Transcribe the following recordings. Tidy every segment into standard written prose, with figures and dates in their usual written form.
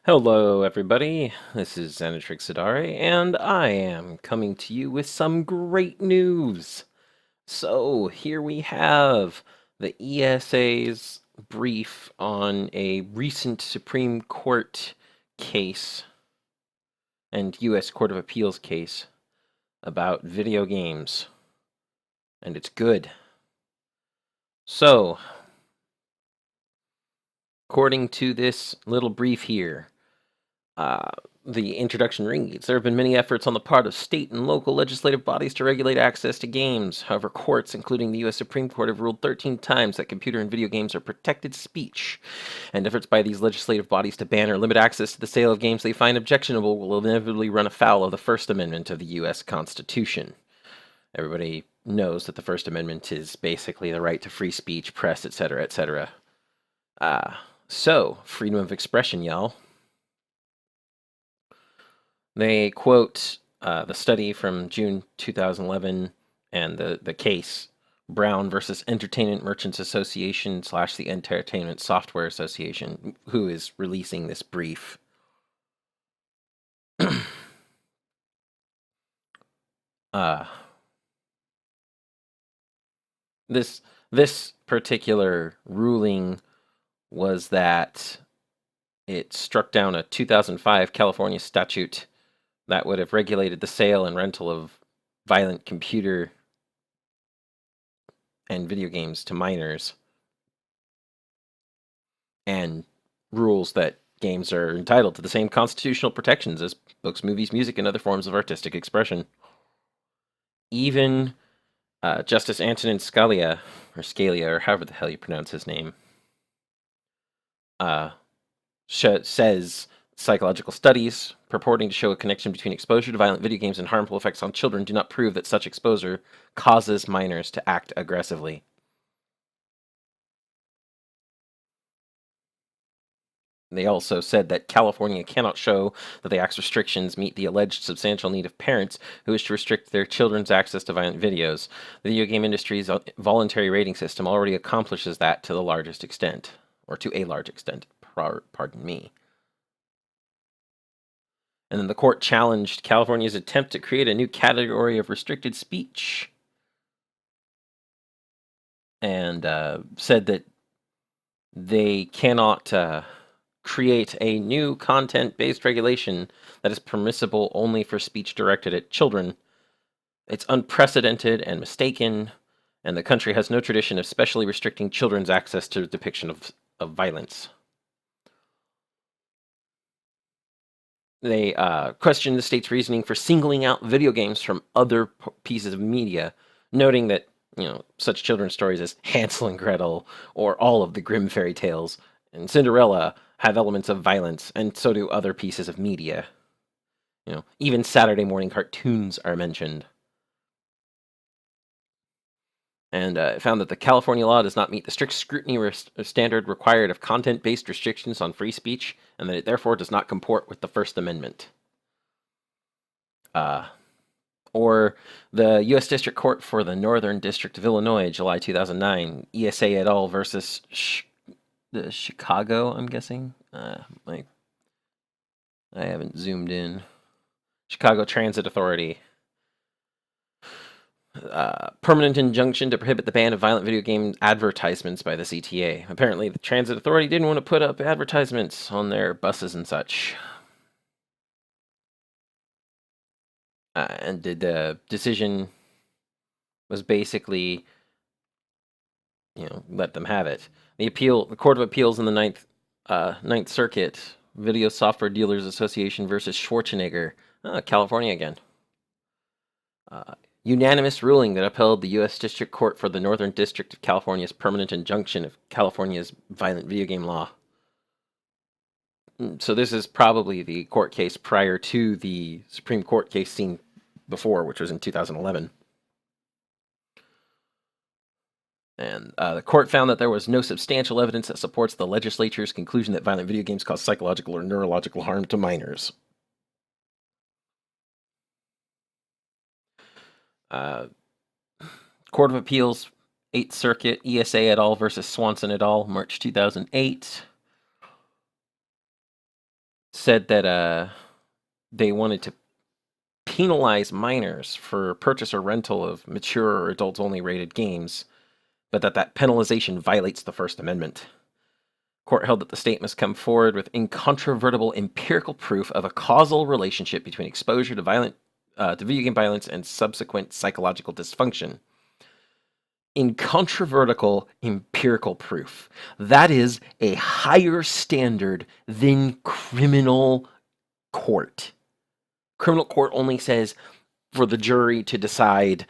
Hello, everybody. This is Xanatrix Sidare, and I am coming to you with some great news. So, here we have the ESA's brief on a recent Supreme Court case and U.S. Court of Appeals case about video games. And it's good. So, according to this little brief here, Uh, the introduction reads, there have been many efforts on the part of state and local legislative bodies to regulate access to games. However, courts, including the U.S. Supreme Court, have ruled 13 times that computer and video games are protected speech, and efforts by these legislative bodies to ban or limit access to the sale of games they find objectionable will inevitably run afoul of the First Amendment of the U.S. Constitution. Everybody knows that the First Amendment is basically the right to free speech, press, etc., etc. So, freedom of expression, y'all. They quote the study from June 2011 and the case, Brown versus Entertainment Merchants Association / the Entertainment Software Association, who is releasing this brief. This particular ruling was that it struck down a 2005 California statute that would have regulated the sale and rental of violent computer and video games to minors, and rules that games are entitled to the same constitutional protections as books, movies, music, and other forms of artistic expression. Even Justice Antonin Scalia, or however the hell you pronounce his name, says psychological studies purporting to show a connection between exposure to violent video games and harmful effects on children do not prove that such exposure causes minors to act aggressively. They also said that California cannot show that the Act's restrictions meet the alleged substantial need of parents who wish to restrict their children's access to violent videos. The video game industry's voluntary rating system already accomplishes that to the largest extent, or to a large extent, pardon me. And then the court challenged California's attempt to create a new category of restricted speech, and said that they cannot create a new content-based regulation that is permissible only for speech directed at children. It's unprecedented and mistaken, and the country has no tradition of specially restricting children's access to depiction of violence. They questioned the state's reasoning for singling out video games from other pieces of media, noting that, such children's stories as Hansel and Gretel or all of the Grimm fairy tales and Cinderella have elements of violence, and so do other pieces of media. Even Saturday morning cartoons are mentioned. And found that the California law does not meet the strict scrutiny standard required of content-based restrictions on free speech, and that it therefore does not comport with the First Amendment. Or the U.S. District Court for the Northern District of Illinois, July 2009, ESA et al. Versus the Chicago, I'm guessing. I haven't zoomed in. Chicago Transit Authority. Permanent injunction to prohibit the ban of violent video game advertisements by the CTA. Apparently, the Transit Authority didn't want to put up advertisements on their buses and such. And the decision was basically, let them have it. The Court of Appeals in the Ninth Circuit, Video Software Dealers Association versus Schwarzenegger, California again. Unanimous ruling that upheld the U.S. District Court for the Northern District of California's permanent injunction of California's violent video game law. So this is probably the court case prior to the Supreme Court case seen before, which was in 2011. And the court found that there was no substantial evidence that supports the legislature's conclusion that violent video games cause psychological or neurological harm to minors. Court of Appeals, 8th Circuit, ESA et al. Versus Swanson et al., March 2008. said that they wanted to penalize minors for purchase or rental of mature or adults-only rated games, but that penalization violates the First Amendment. Court held that the state must come forward with incontrovertible empirical proof of a causal relationship between exposure to video game violence and subsequent psychological dysfunction. Incontrovertible empirical proof. That is a higher standard than criminal court. Criminal court only says for the jury to decide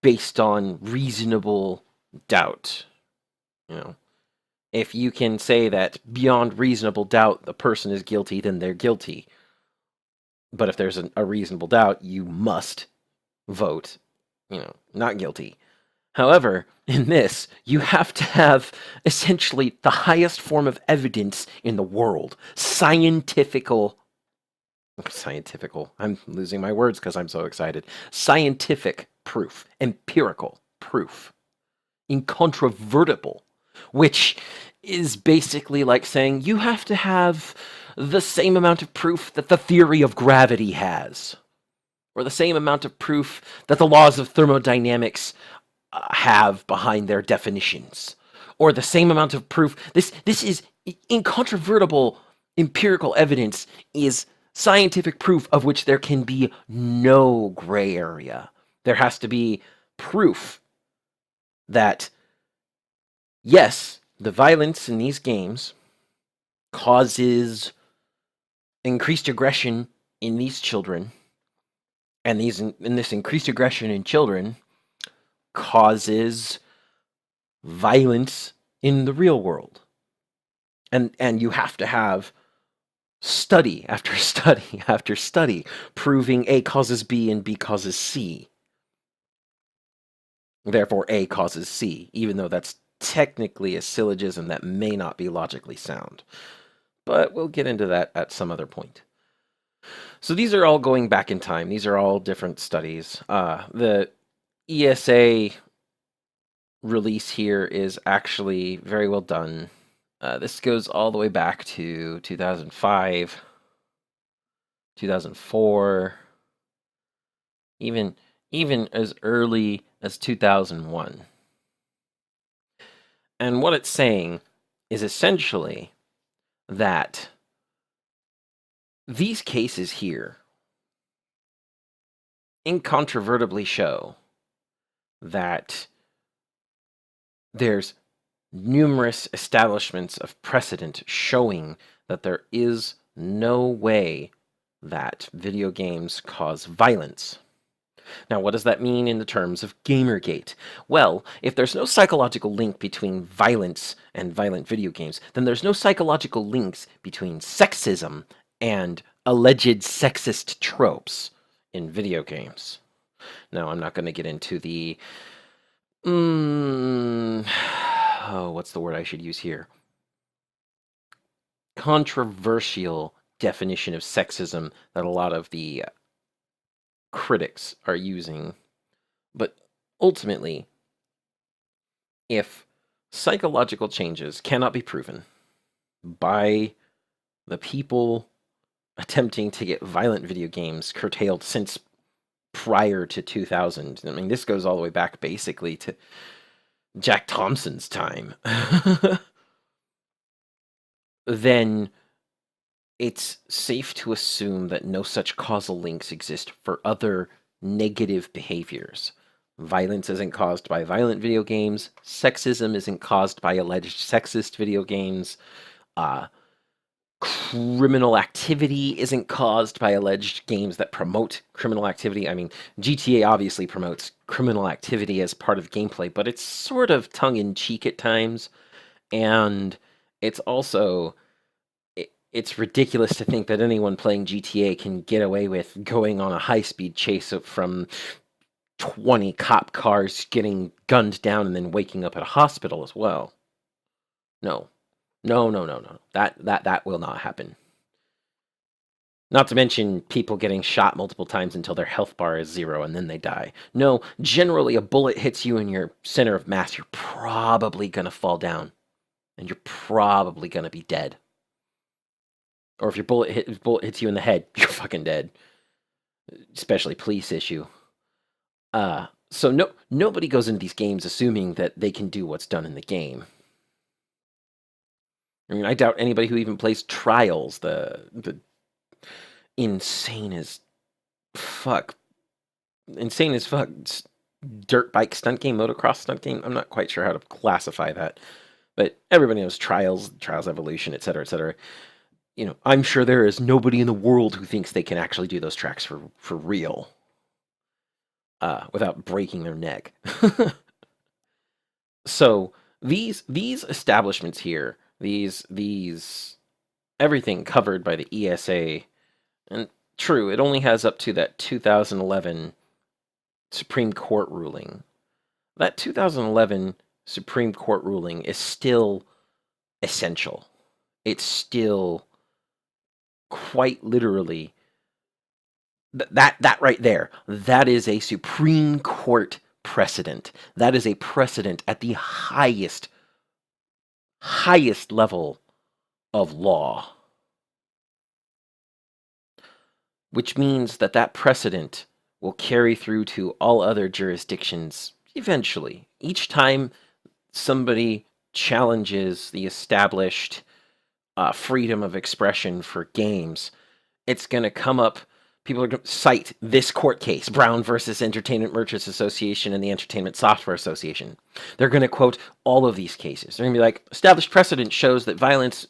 based on reasonable doubt. If you can say that beyond reasonable doubt the person is guilty, then they're guilty. But if there's a reasonable doubt, you must vote, not guilty. However, in this, you have to have essentially the highest form of evidence in the world. Scientifical. I'm losing my words because I'm so excited. Scientific proof. Empirical proof. Incontrovertible. Which is basically like saying you have to have the same amount of proof that the theory of gravity has. Or the same amount of proof that the laws of thermodynamics have behind their definitions. Or the same amount of proof. This is incontrovertible empirical evidence is scientific proof of which there can be no gray area. There has to be proof that, yes, the violence in these games causes increased aggression in these children, and this increased aggression in children causes violence in the real world. And you have to have study after study after study proving A causes B and B causes C. Therefore, A causes C, even though that's technically a syllogism that may not be logically sound. But we'll get into that at some other point. So these are all going back in time. These are all different studies. The ESA release here is actually very well done. This goes all the way back to 2005, 2004, even as early as 2001. And what it's saying is essentially that these cases here incontrovertibly show that there's numerous establishments of precedent showing that there is no way that video games cause violence. Now, what does that mean in the terms of Gamergate? Well, if there's no psychological link between violence and violent video games, then there's no psychological links between sexism and alleged sexist tropes in video games. Now, I'm not going to get into the what's the word I should use here? Controversial definition of sexism that a lot of the critics are using. But ultimately, if psychological changes cannot be proven by the people attempting to get violent video games curtailed since prior to 2000, I mean, this goes all the way back basically to Jack Thompson's time, then it's safe to assume that no such causal links exist for other negative behaviors. Violence isn't caused by violent video games. Sexism isn't caused by alleged sexist video games. Criminal activity isn't caused by alleged games that promote criminal activity. I mean, GTA obviously promotes criminal activity as part of gameplay, but it's sort of tongue-in-cheek at times. And it's also... it's ridiculous to think that anyone playing GTA can get away with going on a high-speed chase from 20 cop cars, getting gunned down, and then waking up at a hospital as well. No. That will not happen. Not to mention people getting shot multiple times until their health bar is 0 and then they die. No, generally a bullet hits you in your center of mass, you're probably going to fall down. And you're probably going to be dead. Or if your bullet hits you in the head, you're fucking dead. Especially police issue. So nobody goes into these games assuming that they can do what's done in the game. I mean, I doubt anybody who even plays Trials, the insane as fuck dirt bike stunt game, motocross stunt game. I'm not quite sure how to classify that, but everybody knows Trials Evolution, etc., etc. You know, I'm sure there is nobody in the world who thinks they can actually do those tracks for real, without breaking their neck. So these establishments here, these everything covered by the ESA, and true, it only has up to that 2011 Supreme Court ruling. That 2011 Supreme Court ruling is still essential. It's still quite literally that right there. That is a Supreme Court precedent. That is a precedent at the highest level of law. Which means that precedent will carry through to all other jurisdictions eventually. Each time somebody challenges the established freedom of expression for games, it's going to come up. People are going to cite this court case, Brown versus Entertainment Merchants Association and the Entertainment Software Association. They're going to quote all of these cases. They're going to be like, established precedent shows that violence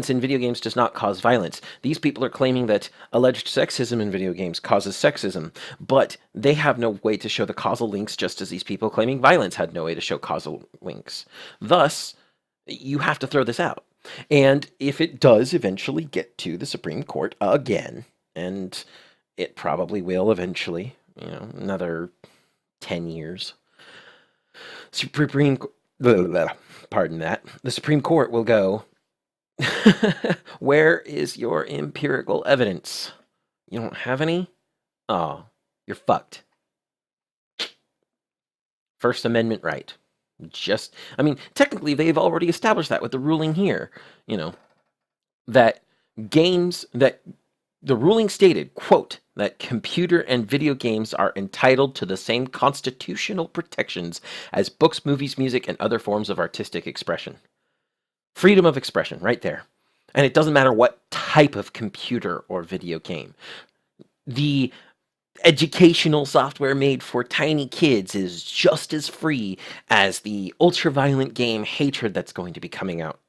in video games does not cause violence. These people are claiming that alleged sexism in video games causes sexism, but they have no way to show the causal links, just as these people claiming violence had no way to show causal links. Thus, you have to throw this out. And if it does eventually get to the Supreme Court again, and it probably will eventually, another 10 years. Pardon that. The Supreme Court will go, where is your empirical evidence? You don't have any? Oh, you're fucked. First Amendment right. Technically they've already established that with the ruling here, that games that the ruling stated, quote, that computer and video games are entitled to the same constitutional protections as books, movies, music, and other forms of artistic expression. Freedom of expression, right there. And it doesn't matter what type of computer or video game. The educational software made for tiny kids is just as free as the ultra-violent game Hatred that's going to be coming out.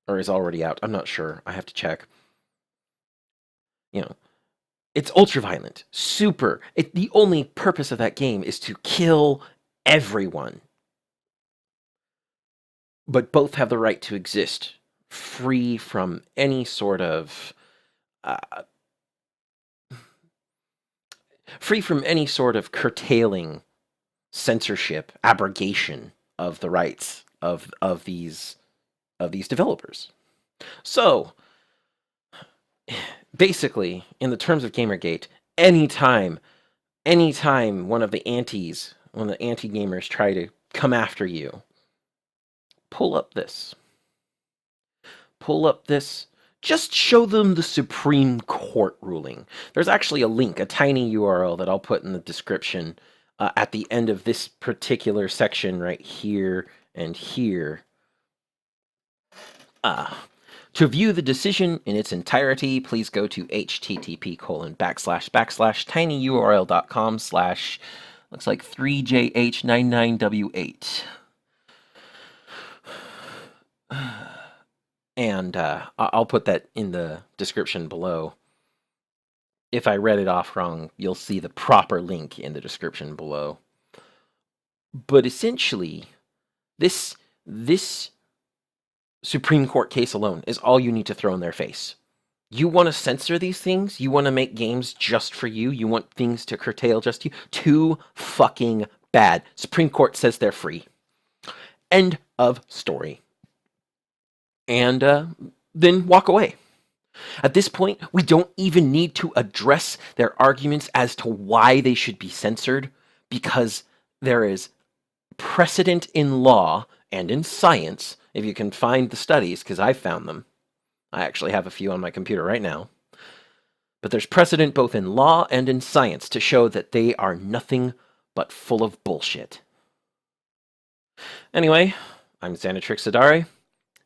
Or is already out. I'm not sure. I have to check. It's ultra-violent. Super. The only purpose of that game is to kill everyone. But both have the right to exist, free from any sort of curtailing, censorship, abrogation of the rights of these developers. So, basically, in the terms of Gamergate, anytime one of the anti-gamers try to come after you, pull up this. Just show them the Supreme Court ruling. There's actually a link, a tiny URL that I'll put in the description at the end of this particular section right here and here. To view the decision in its entirety, please go to http://tinyurl.com/ looks like 3JH99W8. And I'll put that in the description below. If I read it off wrong, you'll see the proper link in the description below. But essentially, this Supreme Court case alone is all you need to throw in their face. You want to censor these things? You want to make games just for you? You want things to curtail just you? Too fucking bad. Supreme Court says they're free. End of story. And then walk away. At this point, we don't even need to address their arguments as to why they should be censored, because there is precedent in law and in science, if you can find the studies, because I found them. I actually have a few on my computer right now. But there's precedent both in law and in science to show that they are nothing but full of bullshit. Anyway, I'm Xanatrix Sidare,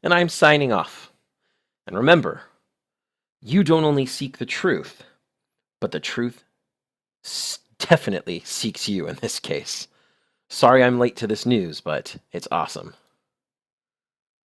and I'm signing off. And remember, you don't only seek the truth, but the truth definitely seeks you in this case. Sorry I'm late to this news, but it's awesome.